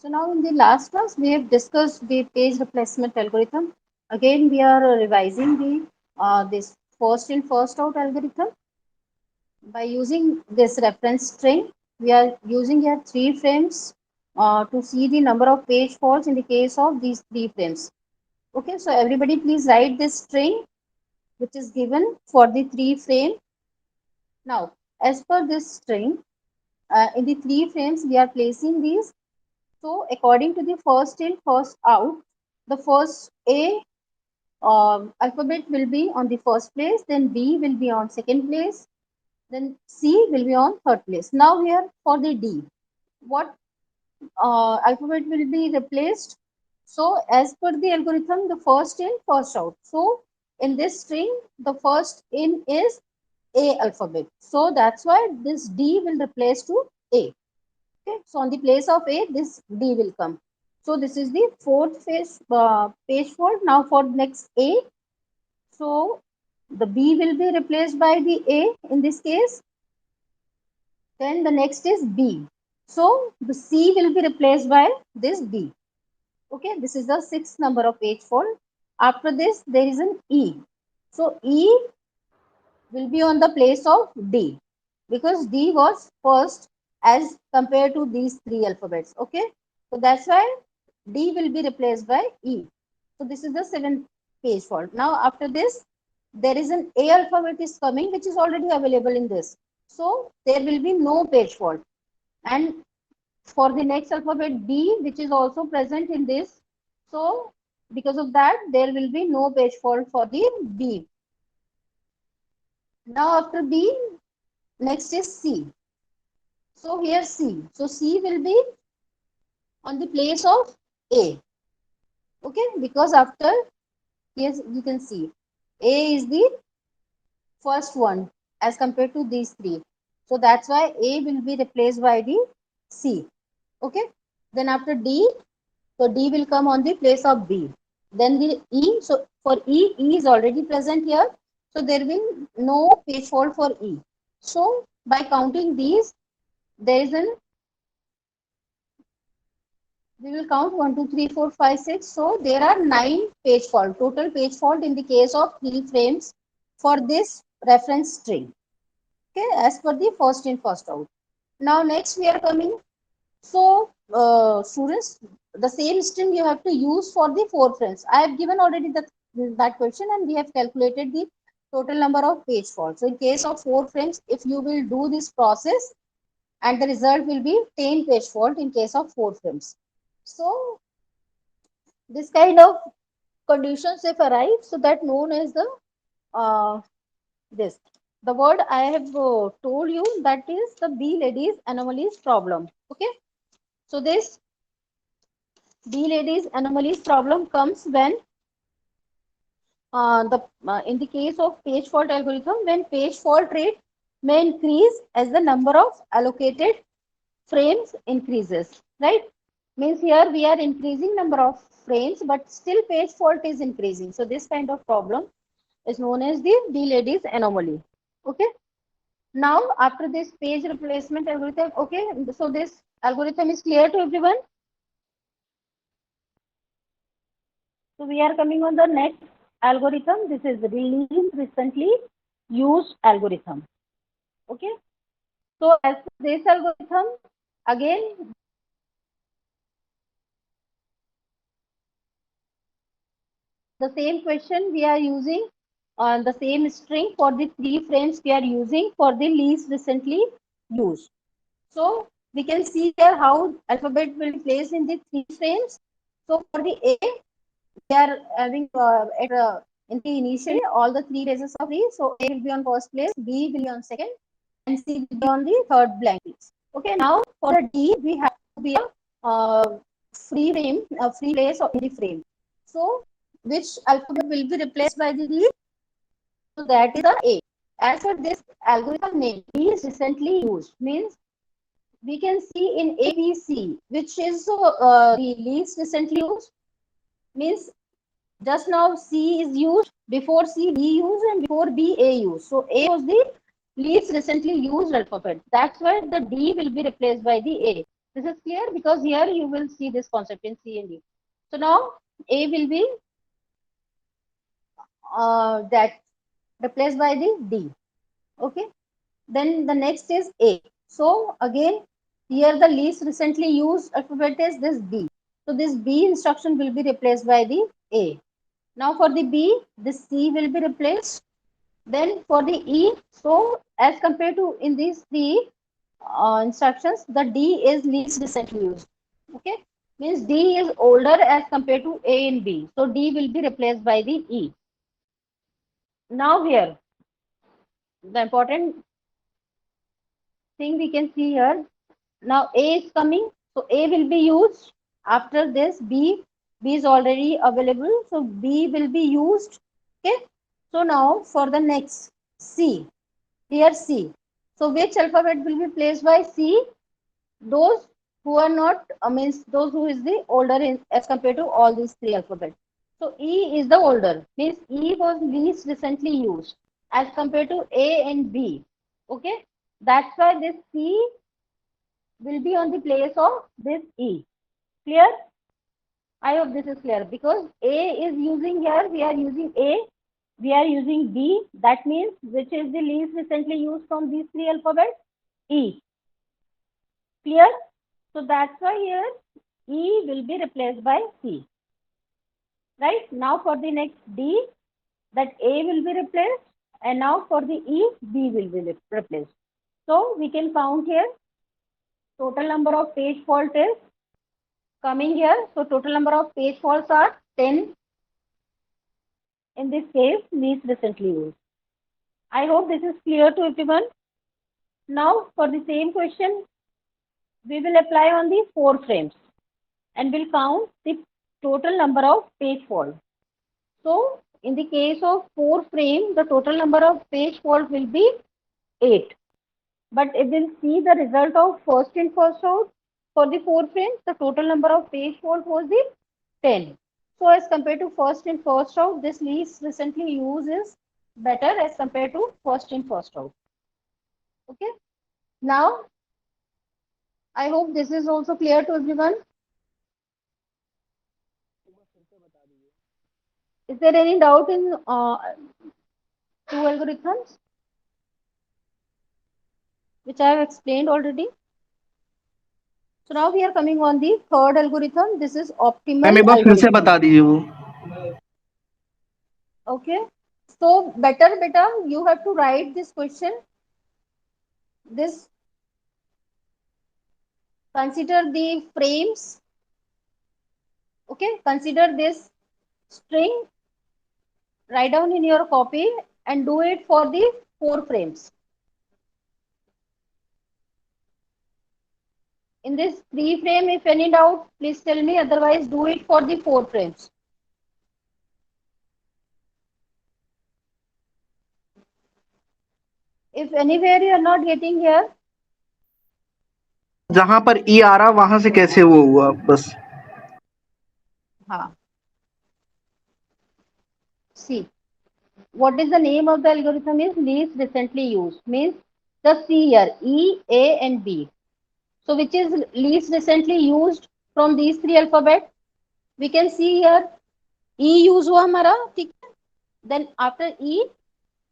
So now in the last class, we have discussed the page replacement algorithm. Again, we are revising the this first in first out algorithm by using this reference string. We are using here three frames to see the number of page faults in the case of these three frames. Okay, so everybody please write this string which is given for the three frame. Now, as per this string, in the three frames, we are placing these. So, according to the first in, first out, the first A alphabet will be on the first place, then B will be on second place, then C will be on third place. Now, here for the D, what alphabet will be replaced? So, as per the algorithm, the first in, first out. So, in this string, the first in is A alphabet. So, that's why this D will replace to A. Okay, so on the place of A, this D will come. So this is the fourth page fault. Now for next A, so the B will be replaced by the A in this case. Then the next is B. So the C will be replaced by this B. Okay, this is the sixth number of page fault. After this, there is an E. So E will be on the place of D because D was first as compared to these three alphabets. Okay, so that's why D will be replaced by E. So this is the seventh page fault. Now after this, there is an A alphabet is coming which is already available in this. So there will be no page fault. And for the next alphabet B, which is also present in this, so because of that, there will be no page fault for the B. Now after B, next is C. So here C. So C will be on the place of A. Okay, because after, yes, you can see A is the first one as compared to these three. So that's why A will be replaced by the C. Okay, then after D, so D will come on the place of B. Then the E, so for E is already present here. So there will no page fault for E. So by counting these, there is an we will count 1, 2, 3, 4, 5, 6. So there are 9 page fault, total page fault in the case of 3 frames for this reference string. Okay, as per the first in, first out. Now next we are coming. So students, the same string you have to use for the 4 frames. I have given already that question and we have calculated the total number of page faults. So in case of 4 frames, if you will do this process and the result will be 10 page fault in case of 4 frames. So this kind of conditions if arise, so that known as the this the word I have told you, that is the B ladies anomalies problem. Okay, so this B ladies anomalies problem comes when the in the case of page fault algorithm, when page fault rate may increase as the number of allocated frames increases, right? Means here we are increasing number of frames, but still page fault is increasing. So this kind of problem is known as the B ladies anomaly. Okay. Now after this page replacement algorithm, okay, so this algorithm is clear to everyone. So we are coming on the next algorithm. This is released recently used algorithm. Okay. So as for this algorithm, again the same question we are using on the same string for the 3 frames we are using for the least recently used. So we can see here how alphabet will be placed in the 3 frames. So for the A, we are having in the initially all the 3 places of 3. So A will be on first place, B will be on second, and C will be on the third blank place. Okay, now for the D, we have to be free frame, a free place in the frame. So which alphabet will be replaced by the D? So that is the A. As for this algorithm name, is recently used means we can see in ABC, which is the least recently used, means just now C is used, before C D used, and before B A used. So A was the least recently used alphabet. That's why the D will be replaced by the A. This is clear because here you will see this concept in C and D. So now A will be that replaced by the D. Okay. Then the next is A. So again, here the least recently used alphabet is this B. So this B instruction will be replaced by the A. Now for the B, this C will be replaced. Then for the E, so as compared to in these three instructions, the D is least recently used. Okay, means D is older as compared to A and B. So D will be replaced by the E. Now here, the important thing we can see here. Now A is coming, so A will be used. After this B, B is already available, so B will be used. Okay, so now for the next C, here C. So which alphabet will be placed by C? Those who are not, means those who is the older in, as compared to all these three alphabets. So E is the older, means E was least recently used as compared to A and B. Okay, that's why this C will be on the place of this E. Clear? I hope this is clear because A is using here, we are using A, we are using B. That means which is the least recently used from these three alphabets? E. Clear? So that's why here E will be replaced by C. Right? Now for the next D, that A will be replaced, and now for the E, B will be replaced. So we can count here total number of page fault is coming here. So total number of page faults are 10 in this case, least recently used. I hope this is clear to everyone. Now for the same question, we will apply on the 4 frames and will count the total number of page fault. So in the case of 4 frame, the total number of page fault will be 8. But if we'll see the result of first in first out for the 4 frames, the total number of page fault was the 10. So as compared to first in first out, this least recently used is better as compared to first in first out. Okay. Now I hope this is also clear to everyone. Is there any doubt in two algorithms which I have explained already? So now we are coming on the third algorithm. This is ma'am optimal एक बार फिर से algorithm. बता दीजिए वो. Okay. So better, you have to write this question. This consider the frames. Okay. Consider this string. Write down in your copy and do it for the 4 frames. In this 3 frame, if any doubt, please tell me. Otherwise, do it for the 4 frames. If anywhere you are not getting here, जहां पर ई आ रहा वहां से कैसे वो हुआ बस. हाँ. See, what is the name of the algorithm is least recently used. Means the C here, E, A and B. So which is least recently used from these three alphabet? We can see here E use हुआ हमारा, ठीक है. Then after E,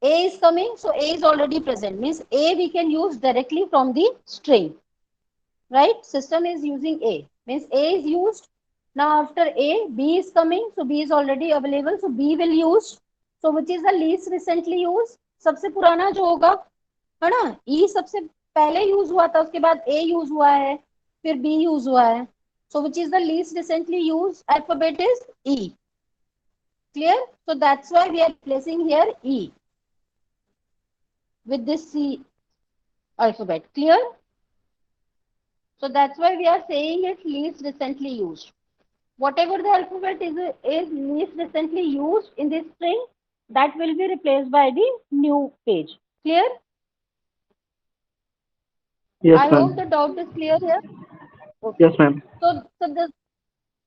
A is coming, so A is already present. Means A we can use directly from the string. Right? System is using A. Means A is used. Now after A, B is coming, so B is already available, so B will use. So which is the least recently used? सबसे पुराना जो होगा, है ना? E सबसे पहले use हुआ था, उसके बाद A यूज हुआ है, फिर B यूज हुआ है. So which is the least recently used alphabet is E. Clear? So that's why we are placing here E with this C alphabet. Clear? So that's why we are saying it's least recently used. Whatever the alphabet is least recently used in this string, that will be replaced by the new page. Clear? Yes I ma'am. hope the doubt is clear here. Okay. Yes ma'am. So the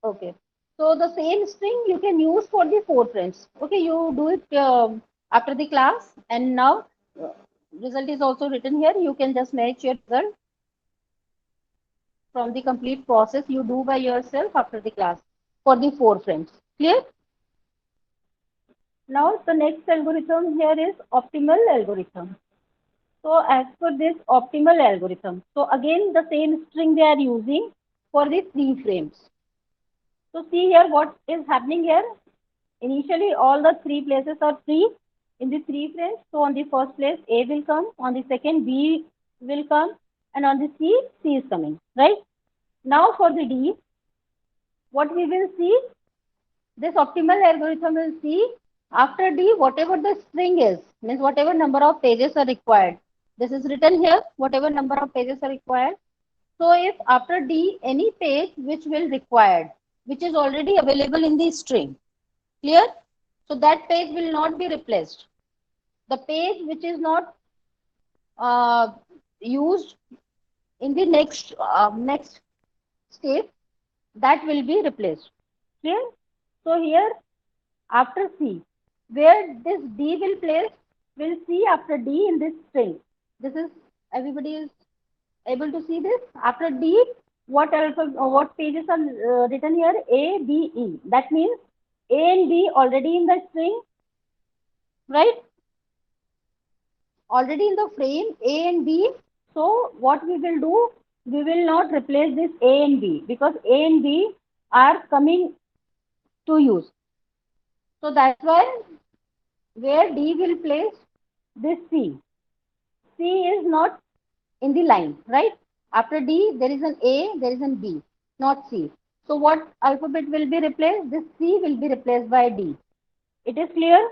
okay. So the same string you can use for the 4 frames. Okay, you do it after the class, and now result is also written here. You can just match your result. from the complete process you do by yourself after the class for the 4 frames. Clear? Now the next algorithm here is optimal algorithm. So as per this optimal algorithm, so again the same string they are using for the 3 frames. So see here what is happening here. Initially all the 3 places are free in the 3 frames. So on the first place A will come, on the second B will come, and on the C is coming, right? Now for the D, what we will see, this optimal algorithm will see after D whatever the string is, means whatever number of pages are required. This is written here, whatever number of pages are required. So if after D any page which will required, which is already available in the string, clear? So that page will not be replaced. The page which is not uh, used in the next step, that will be replaced. Clear? So here after C, where this D will place, will see after D in this string. This is, everybody is able to see this. After D, what pages are written here? A, B, E. That means A and B already in the string, right? Already in the frame A and B. So what we will do, we will not replace this A and B because A and B are coming to use. So that's why where D will place this C. C is not in the line, right? After D, there is an A, there is an B, not C. So what alphabet will be replaced? This C will be replaced by D. It is clear?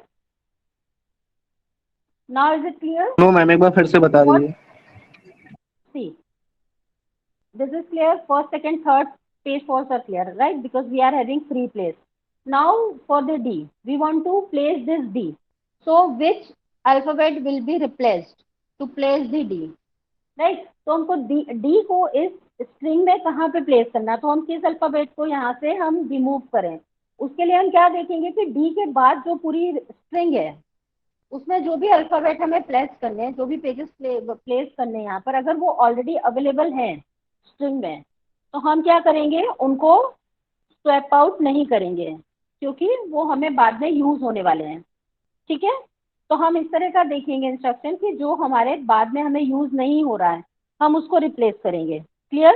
Now is it clear? No ma'am, एक बार फिर से बता What? दीजिए. See, this is clear. First, second, third page faults are clear, right? Because we are having free place. Now for the D, we want to place this D. So which alphabet will be replaced to place the D? Right? तो हमको D को इस string में कहाँ पे place करना है, तो हम किस अल्फाबेट को यहाँ से हम रिमूव करें, उसके लिए हम क्या देखेंगे कि डी के बाद जो पूरी स्ट्रिंग है उसमें जो भी अल्फाबेट हमें प्लेस करने हैं, जो भी पेजेस प्लेस करने हैं यहाँ पर, अगर वो ऑलरेडी अवेलेबल हैं स्ट्रिंग में, तो हम क्या करेंगे, उनको स्वैप आउट नहीं करेंगे क्योंकि वो हमें बाद में यूज होने वाले हैं. ठीक है? तो हम इस तरह का देखेंगे इंस्ट्रक्शन कि जो हमारे बाद में हमें यूज नहीं हो रहा है हम उसको रिप्लेस करेंगे. क्लियर?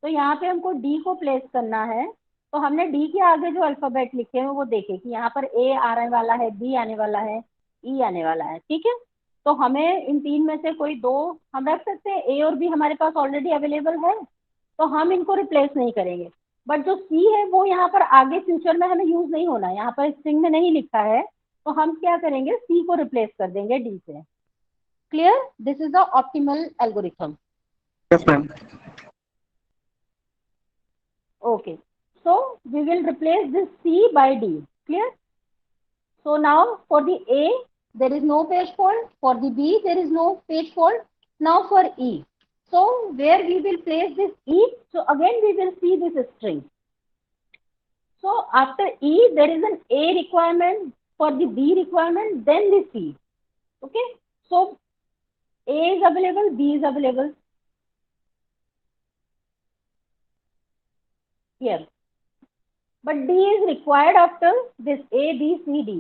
तो यहाँ पे हमको डी को प्लेस करना है, तो हमने डी के आगे जो अल्फाबेट लिखे हैं वो देखे कि यहाँ पर ए आने वाला है, बी आने वाला है, ई आने वाला है. ठीक है? तो हमें इन 3 में से कोई 2 हम रख सकते हैं. ए और बी हमारे पास ऑलरेडी अवेलेबल है तो हम इनको रिप्लेस नहीं करेंगे. बट जो सी है वो यहाँ पर आगे फ्यूचर में हमें यूज नहीं होना है, यहाँ पर स्ट्रिंग में नहीं लिखा है, तो हम क्या करेंगे, सी को रिप्लेस कर देंगे डी से. Clear? This is the optimal algorithm. Yes ma'am. Okay, so we will replace this C by D. Clear? So now for the A, there is no page fault. For the B, there is no page fault. Now for E. So where we will place this E? So again we will see this string. So after E, there is an A requirement. For the B requirement, then the C. Okay? So A is available, B is available. Here. But D is required after this A, B, C, D.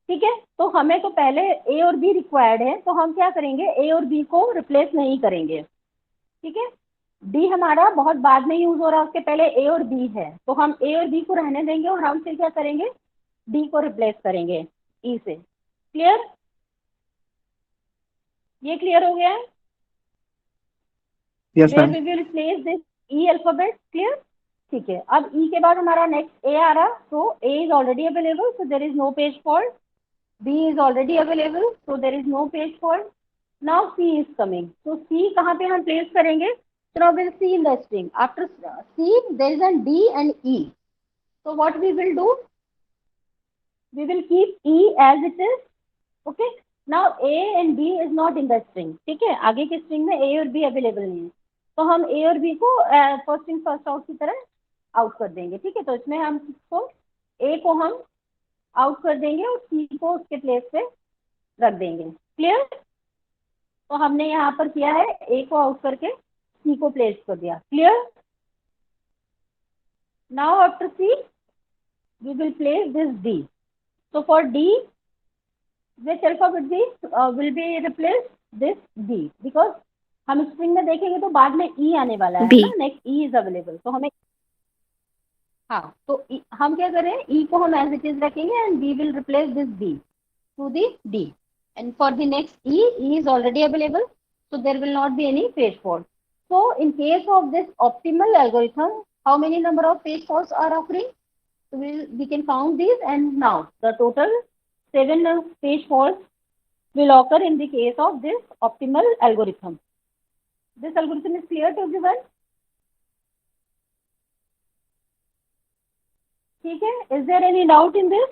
ठीक है? तो हमें तो पहले A और B required है, तो हम क्या करेंगे, A और B को रिप्लेस नहीं करेंगे. ठीक है? D हमारा बहुत बाद में यूज हो रहा है, उसके पहले A और B है, तो हम A और B को रहने देंगे और हम फिर क्या करेंगे, D को रिप्लेस करेंगे E से. क्लियर? ये क्लियर हो गया है? Yes Where ma'am. we will place this E alphabet. Clear? ठीक है. अब E के बाद हमारा नेक्स्ट A आ रहा, तो A is already available, so there is no page fault. B is already available, so there is no page fault. Now C is coming. So C कहाँ पे हम प्लेस करेंगे? So now we'll see in the string. After C, there is a D and E. So what we will do? We will keep E as it is. Okay. Now A and B is not in the string. ठीक है? आगे के string में A और B available नहीं है, तो हम A और B को फर्स्ट इन फर्स्ट आउट की तरह आउट कर देंगे. ठीक है? तो इसमें हम इसको A को हम आउट कर देंगे और C को उसके प्लेस पे रख देंगे. क्लियर? तो हमने यहाँ पर किया है A को आउट करके C को प्लेस कर दिया. Clear? Now after C, we will place this D. So for D, which alphabet will be replaced? This D, because हम स्ट्रिंग में देखेंगे तो बाद में E आने वाला है ना. नेक्स्ट E इज अवेलेबल, तो हमें हाँ, तो हम क्या करें, E को हम एज इट इज रखेंगे and we will replace this D to the D. And for the next E is already available, so there will not be any page fault. So in case of this optimal algorithm, how many number of page faults are occurring? So we can count these, and now the total 7 page faults will occur in the case of this optimal algorithm. This algorithm is clear to everyone? ठीक है? Is there any doubt in this?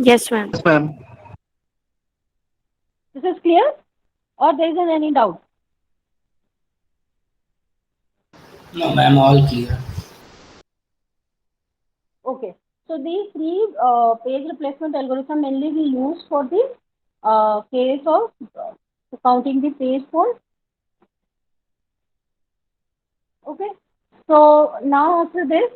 Yes, ma'am. Yes, ma'am. This is clear, or there is any doubt? No, ma'am, all clear. Okay. So these three page replacement algorithm mainly we use for the case of counting the page fault. Okay. So now after this,